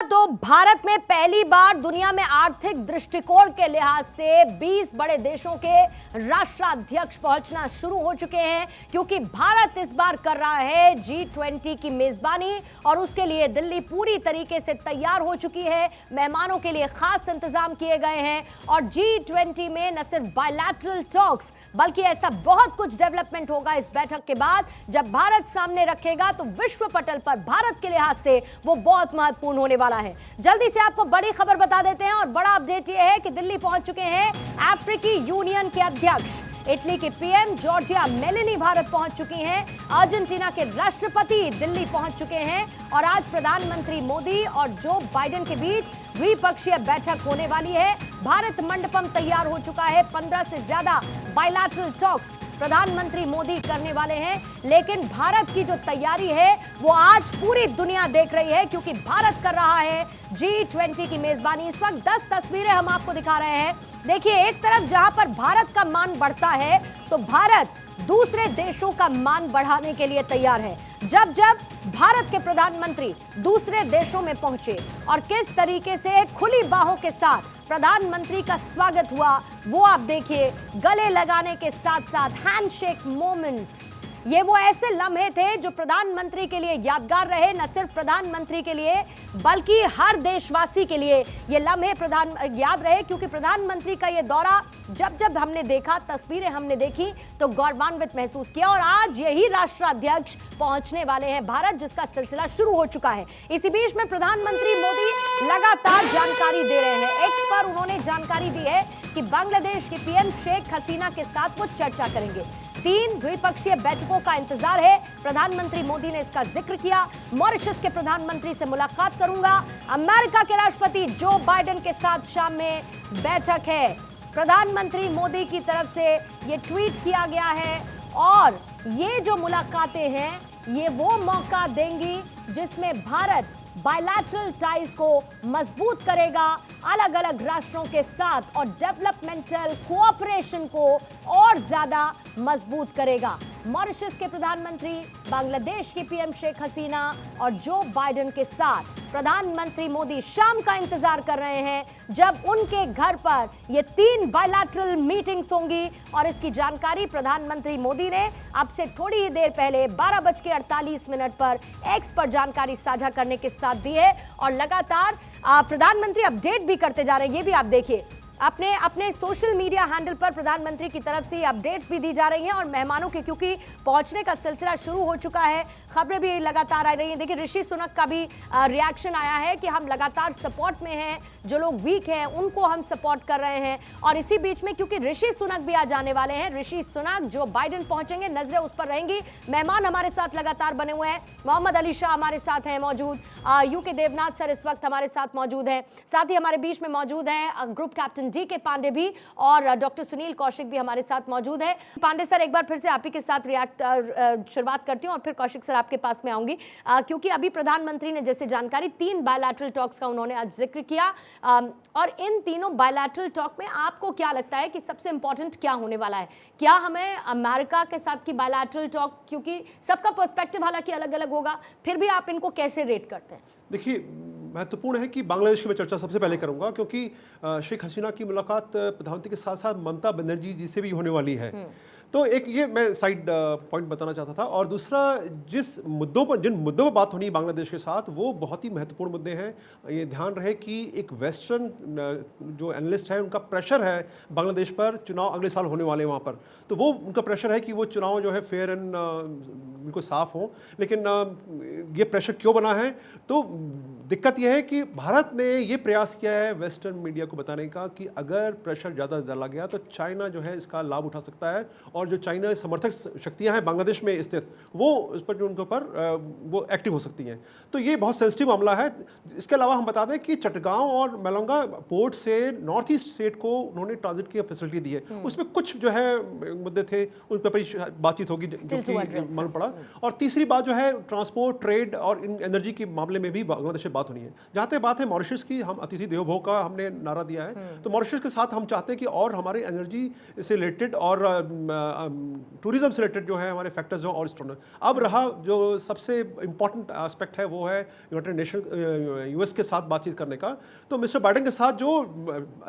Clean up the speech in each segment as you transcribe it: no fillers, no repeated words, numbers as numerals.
तो भारत में पहली बार दुनिया में आर्थिक दृष्टिकोण के लिहाज से 20 बड़े देशों के राष्ट्राध्यक्ष पहुंचना शुरू हो चुके हैं, क्योंकि भारत इस बार कर रहा है G20 की मेजबानी और उसके लिए दिल्ली पूरी तरीके से तैयार हो चुकी है। मेहमानों के लिए खास इंतजाम किए गए हैं और G20 में न सिर्फ बायलैटरल टॉक्स बल्कि ऐसा बहुत कुछ डेवलपमेंट होगा इस बैठक के बाद। जब भारत सामने रखेगा तो विश्व पटल पर भारत के लिहाज से वो बहुत महत्वपूर्ण होने वाला है। जल्दी से आपको बड़ी खबर बता देते हैं और बड़ा अपडेट ये है कि दिल्ली पहुंच चुके हैं अफ्रीकी यूनियन के अध्यक्ष, इटली के पीएम जॉर्जिया मेलोनी भारत पहुंच चुकी हैं, अर्जेंटीना के राष्ट्रपति दिल्ली पहुंच चुके हैं और आज प्रधानमंत्री मोदी और जो बाइडेन के बीच द्विपक्षीय बैठक होने वाली है। भारत मंडपम तैयार हो चुका है। 15 से ज्यादा बायलैटरल टॉक्स प्रधानमंत्री मोदी करने वाले हैं, लेकिन भारत की जो तैयारी है वो आज पूरी दुनिया देख रही है, क्योंकि भारत कर रहा है G20 की मेजबानी। इस वक्त 10 तस्वीरें हम आपको दिखा रहे हैं। देखिए, एक तरफ जहां पर भारत का मान बढ़ता है तो भारत दूसरे देशों का मान बढ़ाने के लिए तैयार है। जब जब भारत के प्रधानमंत्री दूसरे देशों में पहुंचे और किस तरीके से खुली बाहों के साथ प्रधानमंत्री का स्वागत हुआ, वो आप देखिए। गले लगाने के साथ साथ हैंडशेक मोमेंट, ये वो ऐसे लम्हे थे जो प्रधानमंत्री के लिए यादगार रहे। न सिर्फ प्रधानमंत्री के लिए बल्कि हर देशवासी के लिए ये लम्हे याद रहे, क्योंकि प्रधानमंत्री का ये दौरा जब जब हमने देखा, तस्वीरें हमने देखी तो गौरवान्वित महसूस किया। और आज यही राष्ट्राध्यक्ष पहुंचने वाले हैं भारत, जिसका सिलसिला शुरू हो चुका है। इसी बीच में प्रधानमंत्री मोदी लगातार जानकारी दे रहे हैं। एक्स पर उन्होंने जानकारी दी है कि बांग्लादेश की पीएम शेख हसीना के साथ वो चर्चा करेंगे। 3 द्विपक्षीय बैठकों का इंतजार है। प्रधानमंत्री मोदी ने इसका जिक्र किया। मॉरिशस के प्रधानमंत्री से मुलाकात करूंगा। अमेरिका के राष्ट्रपति जो बाइडेन के साथ शाम में बैठक है। प्रधानमंत्री मोदी की तरफ से ये ट्वीट किया गया है और ये जो मुलाकातें हैं ये वो मौका देंगी जिसमें भारत बायलैटरल टाइज को मजबूत करेगा अलग अलग राष्ट्रों के साथ और डेवलपमेंटल कोऑपरेशन को और ज्यादा मजबूत करेगा। मॉरिशस के प्रधानमंत्री, बांग्लादेश की पीएम शेख हसीना और जो बाइडेन के साथ प्रधानमंत्री मोदी शाम का इंतजार कर रहे हैं, जब उनके घर पर ये 3 बायलैटरल मीटिंग्स होंगी। और इसकी जानकारी प्रधानमंत्री मोदी ने अब से थोड़ी ही देर पहले 12:48 पर एक्स पर जानकारी साझा करने के साथ दी है और लगातार प्रधानमंत्री अपडेट भी करते जा रहे हैं। ये भी आप देखिए, अपने सोशल मीडिया हैंडल पर प्रधानमंत्री की तरफ से अपडेट्स भी दी जा रही हैं और मेहमानों के क्योंकि पहुंचने का सिलसिला शुरू हो चुका है, खबरें भी लगातार आ रही हैं। देखिए, ऋषि सुनक का भी रिएक्शन आया है कि हम लगातार सपोर्ट में हैं, जो लोग वीक हैं उनको हम सपोर्ट कर रहे हैं। और इसी बीच में क्योंकि ऋषि सुनक भी आज आने वाले हैं, ऋषि सुनक जो बाइडेन पहुंचेंगे, नजरें उस पर रहेंगी। मेहमान हमारे साथ लगातार बने हुए हैं। मोहम्मद अली शाह हमारे साथ हैं मौजूद, यूके देवनाथ सर इस वक्त हमारे साथ मौजूद हैं, साथ ही हमारे बीच में मौजूद हैं ग्रुप कैप्टन DK पांडे भी और डॉक्टर सुनील कौशिक भी हमारे साथ मौजूद है। पांडे सर, एक बार फिर से आप ही के साथ शुरुआत करती हूँ और फिर कौशिक सर आपके पास में आऊंगी, क्योंकि अभी प्रधानमंत्री ने जैसे जानकारी 3 बायलैटरल टॉक्स का उन्होंने आज जिक्र किया और इन तीनों बायलैटरल टॉक में आपको क्या लगता है कि सबसे इंपॉर्टेंट क्या होने वाला है? क्या हमें अमेरिका के साथ की बायलैटरल टॉक, क्योंकि सबका पर्सपेक्टिव हालांकि अलग अलग होगा, फिर भी आप इनको कैसे रेट करते हैं? देखिए, महत्वपूर्ण है कि बांग्लादेश की मैं चर्चा सबसे पहले करूंगा, क्योंकि शेख हसीना की मुलाकात प्रधानमंत्री के साथ साथ ममता बनर्जी जी से भी होने वाली है। तो एक ये मैं साइड पॉइंट बताना चाहता था। और दूसरा, जिन मुद्दों पर बात होनी बांग्लादेश के साथ, वो बहुत ही महत्वपूर्ण मुद्दे हैं। ये ध्यान रहे कि एक वेस्टर्न जो एनालिस्ट है उनका प्रेशर है बांग्लादेश पर, चुनाव अगले साल होने वाले हैं वहाँ पर, तो वो उनका प्रेशर है कि वो चुनाव जो है फेयर एंड बिल्कुल साफ हो। लेकिन ये प्रेशर क्यों बना है? तो दिक्कत यह है कि भारत ने ये प्रयास किया है वेस्टर्न मीडिया को बताने का कि अगर प्रेशर ज़्यादा डाला गया तो चाइना जो है इसका लाभ उठा सकता है और जो चाइना समर्थक शक्तियां हैं बांग्लादेश में स्थित, वो उस पर जो उनके ऊपर वो एक्टिव हो सकती हैं। तो ये बहुत सेंसिटिव मामला है। इसके अलावा हम बता दें कि चटगांव और मेलंगा पोर्ट से नॉर्थ ईस्ट स्टेट को उन्होंने ट्रांजिट की फैसिलिटी दी है। उसमें कुछ जो है मुद्दे थे, उन पर बातचीत होगी जो कि मालूम पड़ा। और तीसरी बात जो है ट्रांसपोर्ट, ट्रेड और एनर्जी के मामले में भी बांग्लादेश से बात होनी है। जहाँ तक बात है मॉरिशस की, हम अतिथि देवो भव का हमने नारा दिया है, तो मॉरिशस के साथ हम चाहते हैं कि और हमारे एनर्जी से रिलेटेड और टूरिज्म से रिलेटेड जो है हमारे फैक्टर्स जो और स्ट्रॉन्ग। अब रहा जो सबसे इम्पॉर्टेंट एस्पेक्ट है वो है यूनाइटेड नेशन यूएस के साथ बातचीत करने का। तो मिस्टर बाइडेन के साथ जो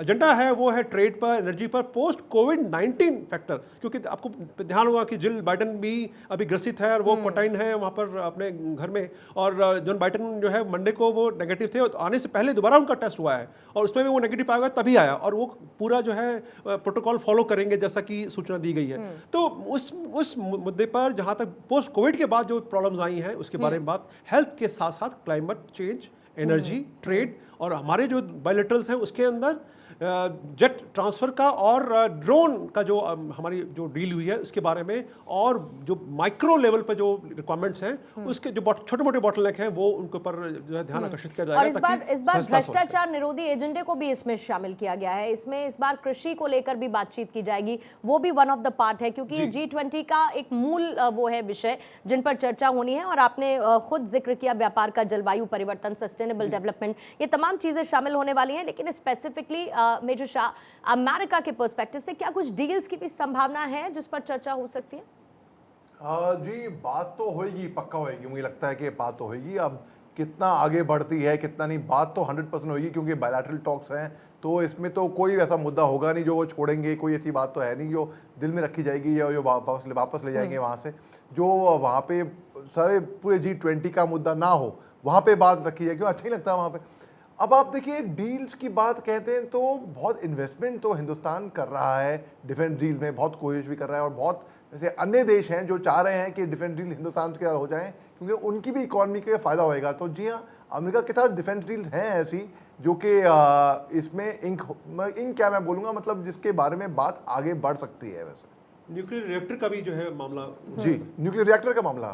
एजेंडा है वो है ट्रेड पर, एनर्जी पर, पोस्ट कोविड-19 फैक्टर, क्योंकि आपको ध्यान होगा कि जिल बाइडेन भी अभी ग्रसित है और वो क्वारंटाइन है वहाँ पर अपने घर में, और जॉन बाइडेन जो है मंडे को वो नेगेटिव थे, आने से पहले दोबारा उनका टेस्ट हुआ है और उसमें भी वो नेगेटिव पाया गया, तभी आया, और वो पूरा जो है प्रोटोकॉल फॉलो करेंगे जैसा कि सूचना दी गई है। तो उस मुद्दे पर जहाँ तक पोस्ट कोविड के बाद जो प्रॉब्लम्स आई हैं उसके बारे में बात, हेल्थ के साथ साथ क्लाइमेट चेंज, एनर्जी, ट्रेड, और हमारे जो बायलैटरल्स हैं उसके अंदर जेट ट्रांसफ़र का और ड्रोन का जो हमारी जो डील हुई है उसके बारे में, और जो माइक्रो लेवल पर जो रिक्वायरमेंट्स हैं उसके जो छोटे मोटे बॉटलनेक हैं वो उनके ऊपर जो है ध्यान आकर्षित किया जाएगा। और इस बार भ्रष्टाचार निरोधी एजेंडे को भी इसमें शामिल किया गया है। इसमें इस बार कृषि को लेकर भी बातचीत की जाएगी, वो भी वन ऑफ द पार्ट है, क्योंकि G20 का एक मूल वो है विषय जिन पर चर्चा होनी है। और आपने खुद जिक्र किया व्यापार का, जलवायु परिवर्तन, सस्टेनेबल डेवलपमेंट, ये तमाम चीजें शामिल होने वाली हैं। लेकिन स्पेसिफिकली मेजर शाह, अमेरिका के पर्सपेक्टिव से क्या कुछ डील्स की भी संभावना है जिस पर चर्चा हो सकती है? जी, बात तो होगी, पक्का होगी, मुझे लगता है कि बात तो होगी। अब कितना आगे बढ़ती है कितना नहीं, बात तो 100% होगी, क्योंकि बायलैटरल टॉक्स हैं, तो इसमें तो कोई ऐसा मुद्दा होगा नहीं जो वो छोड़ेंगे। कोई ऐसी बात तो है नहीं जो दिल में रखी जाएगी या जो वापस ले जाएंगे वहाँ से। जो वहाँ पे सारे पूरे G20 का मुद्दा ना हो, वहाँ पे बात रखी जाएगी, अच्छा ही लगता है वहाँ पे। अब आप देखिए, डील्स की बात कहते हैं तो बहुत इन्वेस्टमेंट तो हिंदुस्तान कर रहा है डिफेंस डील में, बहुत कोशिश भी कर रहा है, और बहुत ऐसे अन्य देश हैं जो चाह रहे हैं कि डिफेंस डील हिंदुस्तान के साथ हो जाएं, क्योंकि उनकी भी इकॉनमी के फ़ायदा होएगा। तो जी हाँ, अमेरिका के साथ डिफेंस डील्स हैं ऐसी जो कि इसमें इंक क्या मैं बोलूँगा, मतलब जिसके बारे में बात आगे बढ़ सकती है। वैसे न्यूक्लियर रिएक्टर का भी जो है मामला, जी, न्यूक्लियर रिएक्टर का मामला,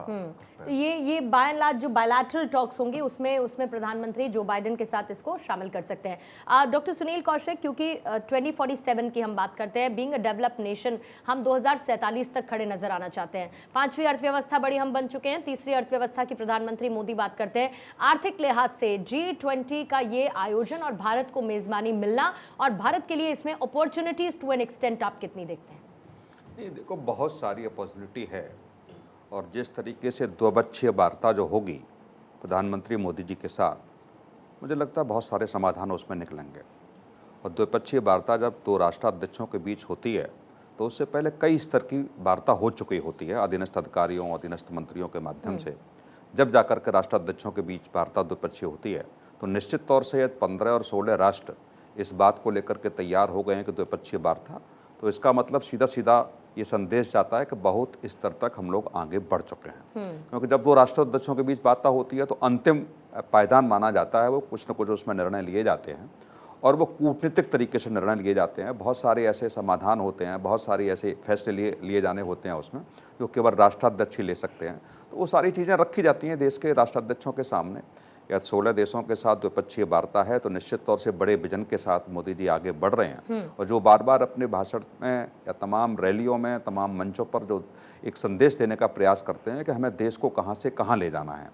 तो ये बाय एंड लार्ज जो बायलैटरल टॉक्स होंगी उसमें प्रधानमंत्री जो बाइडेन के साथ इसको शामिल कर सकते हैं। डॉक्टर सुनील कौशिक, क्योंकि 2047 की हम बात करते हैं, बीइंग अ डेवलप्ड नेशन, हम 2047 तक खड़े नजर आना चाहते हैं। 5वीं अर्थव्यवस्था बड़ी हम बन चुके हैं, 3री अर्थव्यवस्था की प्रधानमंत्री मोदी बात करते हैं। आर्थिक लिहाज से G20 का ये आयोजन और भारत को मेजबानी मिलना, और भारत के लिए इसमें अपॉर्चुनिटीज टू एन एक्सटेंट आप कितनी देखते हैं? नहीं, देखो, बहुत सारी अपॉर्चुनिटी है, और जिस तरीके से द्विपक्षीय वार्ता जो होगी प्रधानमंत्री मोदी जी के साथ, मुझे लगता है बहुत सारे समाधान उसमें निकलेंगे। और द्विपक्षीय वार्ता जब दो राष्ट्राध्यक्षों के बीच होती है तो उससे पहले कई स्तर की वार्ता हो चुकी होती है, अधीनस्थ अधिकारियों, अधीनस्थ मंत्रियों के माध्यम से। जब जाकर के राष्ट्राध्यक्षों के बीच वार्ता द्विपक्षीय होती है तो निश्चित तौर से 15 और 16 राष्ट्र इस बात को लेकर के तैयार हो गए हैं कि द्विपक्षीय वार्ता, तो इसका मतलब सीधा सीधा ये संदेश जाता है कि बहुत स्तर तक हम लोग आगे बढ़ चुके हैं। क्योंकि जब दो राष्ट्राध्यक्षों के बीच वार्ता होती है तो अंतिम पायदान माना जाता है, वो कुछ न कुछ उसमें निर्णय लिए जाते हैं, और वो कूटनीतिक तरीके से निर्णय लिए जाते हैं। बहुत सारे ऐसे समाधान होते हैं, बहुत सारे ऐसे फैसले लिए जाने होते हैं उसमें, जो केवल राष्ट्राध्यक्ष ही ले सकते हैं। तो वो सारी चीज़ें रखी जाती हैं देश के राष्ट्राध्यक्षों के सामने। या 16 देशों के साथ द्विपक्षीय वार्ता है, तो निश्चित तौर से बड़े विजन के साथ मोदी जी आगे बढ़ रहे हैं, और जो बार बार अपने भाषण में या तमाम रैलियों में, तमाम मंचों पर जो एक संदेश देने का प्रयास करते हैं कि हमें देश को कहाँ से कहाँ ले जाना है,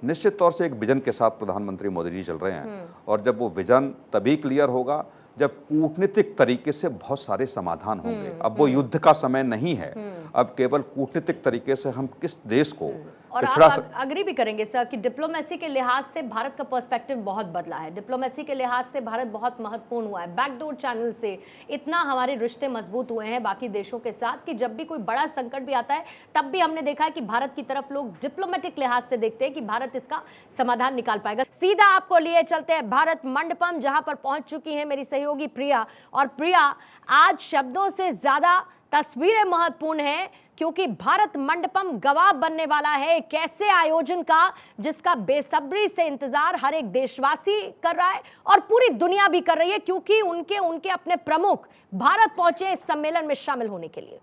निश्चित तौर से एक विजन के साथ प्रधानमंत्री मोदी जी चल रहे हैं। और जब वो विजन तभी क्लियर होगा जब कूटनीतिक तरीके से बहुत सारे समाधान होंगे। अब वो युद्ध का समय नहीं है, अब केवल कूटनीतिक तरीके से हम किस देश को और आप अग्री भी करेंगे सर कि डिप्लोमेसी के लिहाज से भारत का पर्सपेक्टिव बहुत बदला है। डिप्लोमेसी के लिहाज से भारत बहुत महत्वपूर्ण हुआ है। बैकडोर चैनल से इतना हमारे रिश्ते मजबूत हुए हैं बाकी देशों के साथ कि जब भी कोई बड़ा संकट भी आता है तब भी हमने देखा है कि भारत की तरफ लोग डिप्लोमेटिक लिहाज से देखते हैं कि भारत इसका समाधान निकाल पाएगा। सीधा आपको लिए चलते हैं भारत मंडपम, जहां पर पहुंच चुकी है मेरी सहयोगी प्रिया। और प्रिया, आज शब्दों से ज्यादा तस्वीरें महत्वपूर्ण हैं, क्योंकि भारत मंडपम गवाह बनने वाला है एक ऐसे आयोजन का जिसका बेसब्री से इंतजार हर एक देशवासी कर रहा है और पूरी दुनिया भी कर रही है, क्योंकि उनके अपने प्रमुख भारत पहुंचे इस सम्मेलन में शामिल होने के लिए।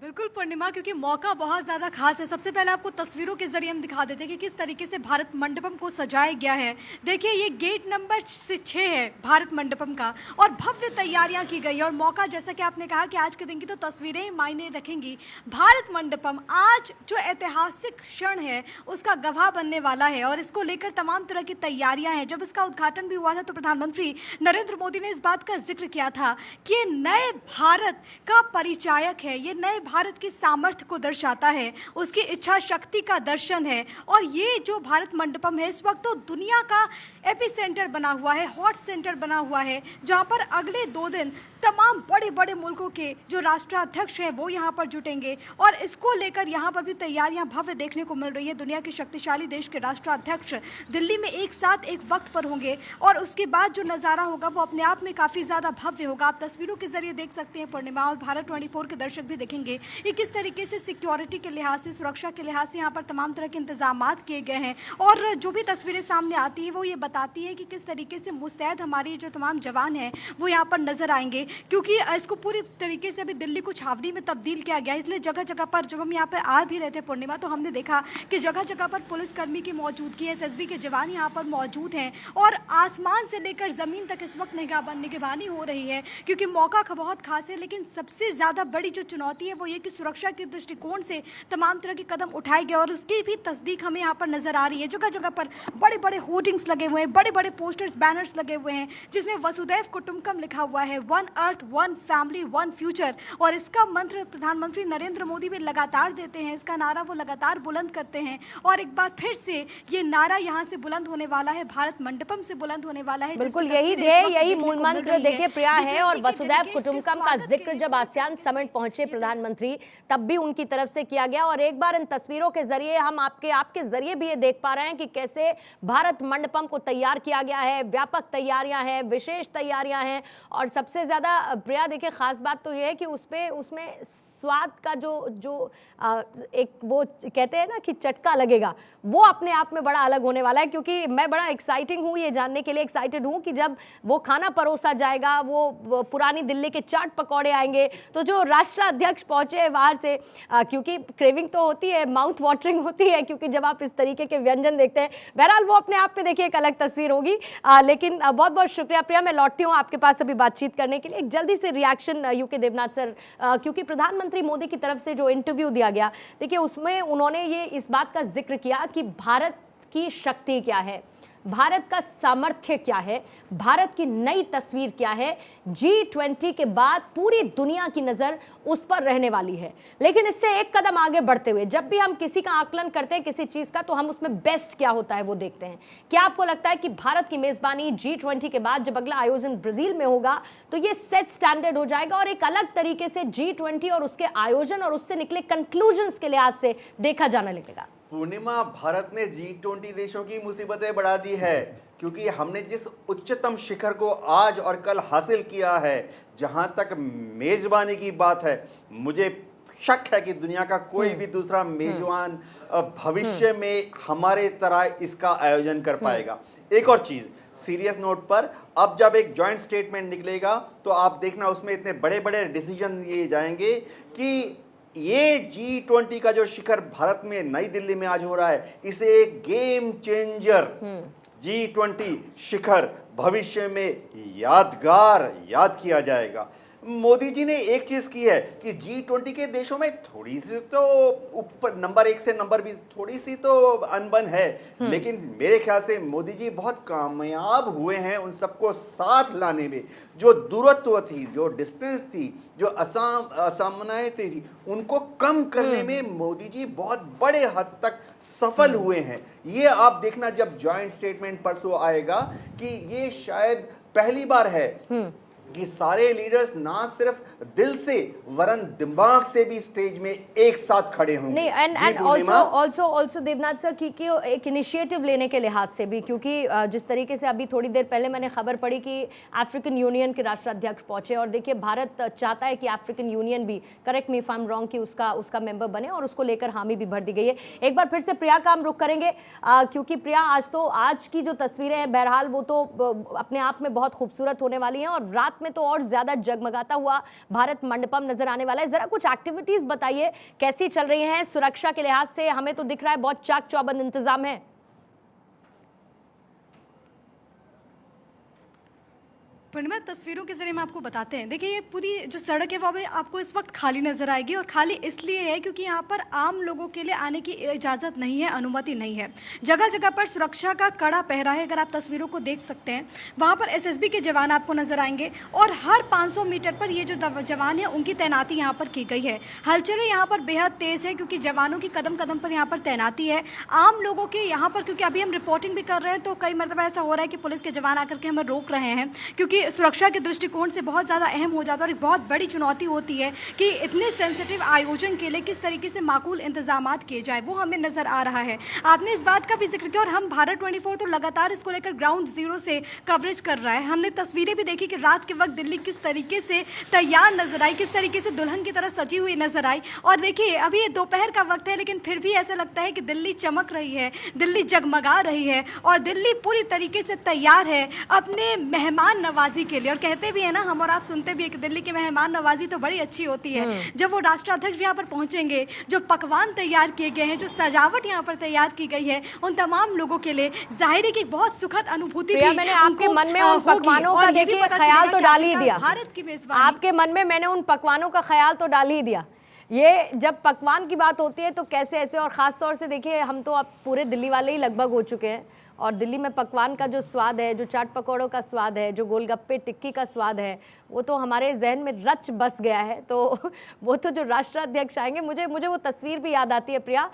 बिल्कुल पूर्णिमा, क्योंकि मौका बहुत ज़्यादा खास है। सबसे पहले आपको तस्वीरों के जरिए हम दिखा देते हैं कि किस तरीके से भारत मंडपम को सजाया गया है। देखिए, ये गेट नंबर 6 है भारत मंडपम का, और भव्य तैयारियां की गई। और मौका, जैसा कि आपने कहा कि आज के दिन की तो तस्वीरें मायने रखेंगी। भारत मंडपम आज जो ऐतिहासिक क्षण है उसका गवाह बनने वाला है, और इसको लेकर तमाम तरह की तैयारियां हैं। जब इसका उद्घाटन भी हुआ था तो प्रधानमंत्री नरेंद्र मोदी ने इस बात का जिक्र किया था कि ये नए भारत का परिचायक है, ये नए भारत की सामर्थ्य को दर्शाता है, उसकी इच्छा शक्ति का दर्शन है। और ये जो भारत मंडपम है इस वक्त तो दुनिया का एपिसेंटर बना हुआ है, हॉट सेंटर बना हुआ है, जहां पर अगले 2 दिन तमाम बड़े बड़े मुल्कों के जो राष्ट्राध्यक्ष हैं वो यहाँ पर जुटेंगे। और इसको लेकर यहाँ पर भी तैयारियां भव्य देखने को मिल रही है। दुनिया के शक्तिशाली देश के राष्ट्राध्यक्ष दिल्ली में एक साथ एक वक्त पर होंगे, और उसके बाद जो नज़ारा होगा वो अपने आप में काफ़ी ज़्यादा भव्य होगा। आप तस्वीरों के जरिए देख सकते हैं पूर्णिमा, और भारत 24 के दर्शक भी देखेंगे कि किस तरीके से सिक्योरिटी के लिहाज से, सुरक्षा के लिहाज से यहाँ पर तमाम तरह के इंतजाम किए गए हैं। और जो भी तस्वीरें सामने आती है वो ये बताती है कि किस तरीके से मुस्तैद हमारे जो तमाम जवान हैं वो यहाँ पर नजर आएंगे, क्योंकि इसको पूरी तरीके से अभी दिल्ली को छावनी में तब्दील किया गया है। इसलिए जगह जगह पर, जब हम यहाँ पर आ भी रहे थे पूर्णिमा, तो हमने देखा कि जगह जगह पर पुलिसकर्मी की मौजूदगी है, SSB के जवान यहाँ पर मौजूद हैं। और आसमान से लेकर ज़मीन तक इस वक्त निगरानी हो रही है, क्योंकि मौका बहुत खास है। लेकिन सबसे ज़्यादा बड़ी जो चुनौती है वो ये कि सुरक्षा के दृष्टिकोण से तमाम तरह के कदम उठाए गए, और उसकी भी तस्दीक हमें यहाँ पर नजर आ रही है। जगह जगह पर बड़े बड़े होर्डिंग्स लगे हुए हैं, बड़े बड़े पोस्टर्स, बैनर्स लगे हुए हैं, जिसमें वसुदैव कुटुंबकम लिखा हुआ है, 1 अर्थ 1 फैमिली 1 फ्यूचर। और इसका मंत्र प्रधानमंत्री नरेंद्र मोदी भी लगातार देते हैं, इसका नारा वो लगातार बुलंद करते हैं। और एक बार फिर से ये नारा यहाँ से बुलंद होने वाला है, भारत मंडपम से बुलंद होने वाला है। बिल्कुल यही ध्येय, यही मूल मंत्र देखिए प्रिया है। और वसुदैव कुटुंबकम का जिक्र जब आसियान समिट पहुंचे प्रधानमंत्री, तब भी उनकी तरफ से किया गया। और एक बार इन तस्वीरों के जरिए हम आपके जरिए भी ये देख पा रहे हैं कि कैसे भारत मंडपम को तैयार किया गया है। व्यापक तैयारियां हैं, विशेष तैयारियां हैं। और सबसे ज्यादा प्रिया देखिए खास बात तो ये है कि उसमें स्वाद का जो एक वो कहते हैं ना कि चटका लगेगा, वो अपने आप में बड़ा अलग होने वाला है। क्योंकि मैं बड़ा एक्साइटेड हूँ कि जब वो खाना परोसा जाएगा, वो पुरानी दिल्ली के चाट पकौड़े आएंगे, तो जो राष्ट्राध्यक्ष पहुंचे बाहर से, क्योंकि क्रेविंग तो होती है, माउथ वाटरिंग होती है, क्योंकि जब आप इस तरीके के व्यंजन देखते हैं। बहरहाल वो अपने आप में देखिए एक अलग तस्वीर होगी। लेकिन बहुत बहुत शुक्रिया प्रिया, मैं लौटती हूँ आपके पास अभी बातचीत करने के लिए। एक जल्दी से रिएक्शन यूके देवनाथ सर, क्योंकि प्रधानमंत्री मोदी की तरफ से जो इंटरव्यू दिया गया, देखिए उसमें उन्होंने ये इस बात का जिक्र किया कि भारत की शक्ति क्या है, भारत का सामर्थ्य क्या है, भारत की नई तस्वीर क्या है। G20 के बाद पूरी दुनिया की नजर उस पर रहने वाली है। लेकिन इससे एक कदम आगे बढ़ते हुए, जब भी हम किसी का आकलन करते हैं किसी चीज का, तो हम उसमें बेस्ट क्या होता है वो देखते हैं। क्या आपको लगता है कि भारत की मेजबानी G20 के बाद जब अगला आयोजन ब्राजील में होगा तो ये सेट स्टैंडर्ड हो जाएगा, और एक अलग तरीके से G20 और उसके आयोजन और उससे निकले कंक्लूजन्स के लिहाज से देखा जाने लगेगा? पूर्णिमा, भारत ने G20 देशों की मुसीबतें बढ़ा दी है, क्योंकि हमने जिस उच्चतम शिखर को आज और कल हासिल किया है, जहां तक मेजबानी की बात है, मुझे शक है कि दुनिया का कोई भी दूसरा मेजबान भविष्य में हमारे तरह इसका आयोजन कर पाएगा। एक और चीज, सीरियस नोट पर, अब जब एक जॉइंट स्टेटमेंट निकलेगा तो आप देखना उसमें इतने बड़े बड़े डिसीजन लिए जाएंगे कि ये G20 का जो शिखर भारत में नई दिल्ली में आज हो रहा है, इसे एक गेम चेंजर G20 शिखर भविष्य में यादगार याद किया जाएगा। मोदी जी ने एक चीज की है कि G20 के देशों में थोड़ी सी तो ऊपर नंबर 1 से नंबर 20 थोड़ी सी तो अनबन है, लेकिन मेरे ख्याल से मोदी जी बहुत कामयाब हुए हैं उन सबको साथ लाने में। जो दूरत्व थी, जो डिस्टेंस थी, जो असमानताएं थी, उनको कम करने में मोदी जी बहुत बड़े हद तक सफल हुए हैं। ये आप देखना जब जॉइंट स्टेटमेंट परसों आएगा कि ये शायद पहली बार है कि सारे लीडर्स ना सिर्फ दिल से वरन दिमाग से भी स्टेज में एक साथ खड़े होंगे। नहीं, एंड आल्सो देवनाथ सर की एक इनिशिएटिव लेने के लिहाज से भी, क्योंकि जिस तरीके से अभी थोड़ी देर पहले मैंने खबर पढ़ी कि अफ्रीकन यूनियन के राष्ट्राध्यक्ष पहुंचे, और देखिए भारत चाहता है कि अफ्रीकन यूनियन भी, correct me if I am wrong, कि उसका मेंबर बने, और उसको लेकर हामी भी भर दी गई है। एक बार फिर से प्रिया का हम रुख करेंगे, क्योंकि प्रिया आज की जो तस्वीरें हैं बहरहाल वो तो अपने आप में बहुत खूबसूरत होने वाली हैं, और रात रात में तो और ज्यादा जगमगाता हुआ भारत मंडपम नजर आने वाला है। जरा कुछ एक्टिविटीज बताइए कैसी चल रही हैं सुरक्षा के लिहाज से? हमें तो दिख रहा है बहुत चाक चौबंद इंतजाम है। पूर्णिमा, तस्वीरों के जरिए हम आपको बताते हैं। देखिए, ये पूरी जो सड़क है वो भी आपको इस वक्त खाली नजर आएगी, और खाली इसलिए है क्योंकि यहाँ पर आम लोगों के लिए आने की इजाज़त नहीं है, अनुमति नहीं है। जगह जगह पर सुरक्षा का कड़ा पहरा है। अगर आप तस्वीरों को देख सकते हैं, वहाँ पर एसएसबी के जवान आपको नजर आएंगे, और हर 500 मीटर पर ये जो जवान है उनकी तैनाती यहाँ पर की गई है। हलचलें यहाँ पर बेहद तेज़ है क्योंकि जवानों की कदम कदम पर यहाँ पर तैनाती है। आम लोगों के यहाँ पर, क्योंकि अभी हम रिपोर्टिंग भी कर रहे हैं, तो कई मरतबा ऐसा हो रहा है कि पुलिस के जवान आकर के हमें रोक रहे हैं, क्योंकि सुरक्षा के दृष्टिकोण से बहुत ज़्यादा अहम हो जाता है और एक बहुत बड़ी चुनौती होती है कि इतने सेंसिटिव आयोजन के लिए किस तरीके से माकूल इंतजामात किए जाए, वो हमें नज़र आ रहा है। आपने इस बात का भी जिक्र किया, और हम भारत 24 तो लगातार इसको लेकर ग्राउंड जीरो से कवरेज कर रहा है। हमने तस्वीरें भी देखी कि रात के वक्त दिल्ली किस तरीके से तैयार नजर आई, किस तरीके से दुल्हन की तरह सजी हुई नजर आई। और देखिए, अभी ये दोपहर का वक्त है, लेकिन फिर भी ऐसा लगता है कि दिल्ली चमक रही है, दिल्ली जगमगा रही है, और दिल्ली पूरी तरीके से तैयार है अपने मेहमान नवाजी के लिए। और कहते भी है ना, हम और आप सुनते भी है कि दिल्ली की मेहमान नवाजी तो बड़ी अच्छी होती है। जब वो राष्ट्राध्यक्ष यहाँ पर पहुंचेंगे, जो पकवान तैयार किए गए हैं, जो सजावट यहाँ पर तैयार की गई है, उन तमाम लोगों के लिए जाहिर है कि बहुत सुखद अनुभूति भी मैंने आपके मन में उन पकवानों का देखिए ख्याल तो डाल ही दिया। भारत की मेजबानी, आपके मन में मैंने उन पकवानों का ख्याल तो डाल ही दिया। ये जब पकवान की बात होती है तो कैसे ऐसे, और ख़ास तौर से देखिए, हम तो अब पूरे दिल्ली वाले ही लगभग हो चुके हैं, और दिल्ली में पकवान का जो स्वाद है, जो चाट पकौड़ों का स्वाद है, जो गोलगप्पे टिक्की का स्वाद है, वो तो हमारे जहन में रच बस गया है। तो वो तो जो राष्ट्राध्यक्ष आएंगे, मुझे वो तस्वीर भी याद आती है प्रिया,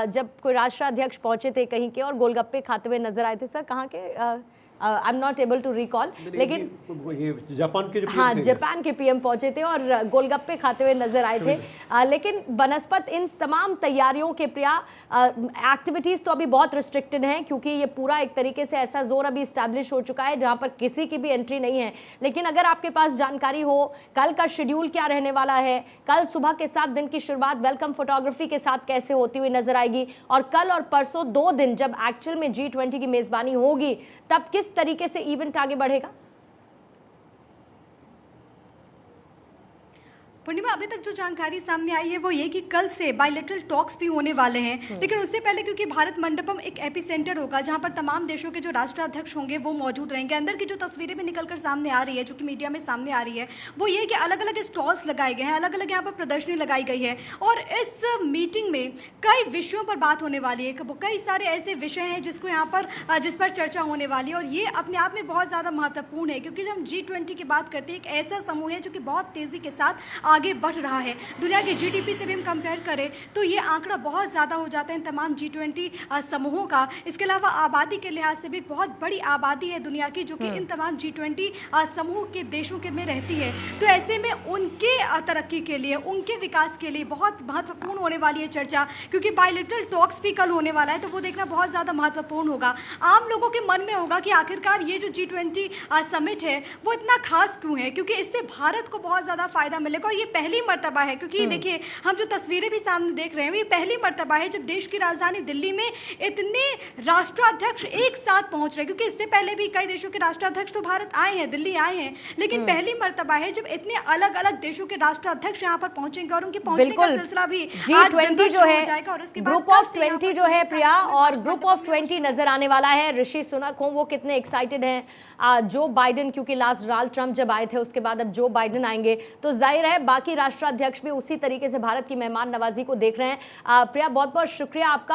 जब कोई राष्ट्राध्यक्ष पहुंचे थे कहीं के और गोलगप्पे खाते हुए नजर आए थे। सर कहाँ के, I am not able to recall, लेकिन ये जापान के जो हाँ, जापान के पीएम पहुंचे थे और गोलगप्पे खाते हुए नजर आए थे। लेकिन बनस्पत इन तमाम तैयारियों के प्रिया, एक्टिविटीज़ तो अभी बहुत रिस्ट्रिक्टेड हैं, क्योंकि ये पूरा एक तरीके से ऐसा जोन अभी इस्टेब्लिश हो चुका है जहां पर किसी की भी एंट्री नहीं है। लेकिन अगर आपके पास जानकारी हो कल का शेड्यूल क्या रहने वाला है, कल सुबह के साथ दिन की शुरुआत वेलकम फोटोग्राफी के साथ कैसे होती हुई नजर आएगी, और कल और परसों 2 दिन जब एक्चुअल में G20 की मेजबानी होगी, तब किस तरीके से इवेंट आगे बढ़ेगा? पूर्णिमा, अभी तक जो जानकारी सामने आई है वो ये कि कल से बायलैटरल टॉक्स भी होने वाले हैं, लेकिन उससे पहले क्योंकि भारत मंडपम एक एपिसेंटर होगा जहां पर तमाम देशों के जो राष्ट्राध्यक्ष होंगे वो मौजूद रहेंगे। अंदर की जो तस्वीरें भी निकलकर सामने आ रही है, जो कि मीडिया में सामने आ रही है, वो ये कि अलग अलग स्टॉल्स लगाए गए हैं, अलग अलग यहाँ पर प्रदर्शनी लगाई गई है, और इस मीटिंग में कई विषयों पर बात होने वाली है। कई सारे ऐसे विषय हैं जिस पर चर्चा होने वाली है, और ये अपने आप में बहुत ज़्यादा महत्वपूर्ण है, क्योंकि जब हम G20 की बात करते हैं, एक ऐसा समूह है जो कि बहुत तेज़ी के साथ आगे बढ़ रहा है। दुनिया के जीडीपी से भी हम कंपेयर करें तो ये आंकड़ा बहुत ज़्यादा हो जाता है इन तमाम G20 समूहों का। इसके अलावा आबादी के लिहाज से भी बहुत बड़ी आबादी है दुनिया की, जो कि इन तमाम G20 समूह के देशों के में रहती है। तो ऐसे में उनके तरक्की के लिए, उनके विकास के लिए बहुत महत्वपूर्ण होने वाली है चर्चा, क्योंकि बायलैटरल टॉक्स भी कल होने वाला है, तो वो देखना बहुत ज़्यादा महत्वपूर्ण होगा। आम लोगों के मन में होगा कि आखिरकार ये जो G20 समिट है वो इतना खास क्यों है, क्योंकि इससे भारत को बहुत ज़्यादा फायदा मिलेगा। और ये पहली मर्तबा है, क्योंकि देखिए हम जो तस्वीरें भी सामने देख रहे हैं, ये पहली मर्तबा है जब देश की राजधानी दिल्ली में इतने राष्ट्राध्यक्ष एक साथ पहुंच रहे हैं, क्योंकि इससे पहले भी कई देशों के राष्ट्राध्यक्ष तो भारत आए हैं, दिल्ली आए हैं, लेकिन पहली मर्तबा है जब इतने अलग अलग देशों के राष्ट्राध्यक्ष यहाँ पर पहुंचेंगे, और उनके पहुंचने का सिलसिला भी आज दिन भर शुरू हो जाएगा। और इसके बाद ग्रुप ऑफ 20 जो है प्रिया, और ग्रुप ऑफ 20 नजर आने वाला है। ऋषि सुनक हो, वो कितने एक्साइटेड हैं। जो बाइडेन, क्योंकि लास्ट डोनाल्ड ट्रंप जब आए थे उसके बाद अब जो बाइडेन आएंगे, तो जाहिर है बाकी राष्ट्राध्यक्ष भी उसी तरीके से भारत की मेहमान नवाजी को देख रहे हैं। प्रिया, बहुत बहुत शुक्रिया आपका।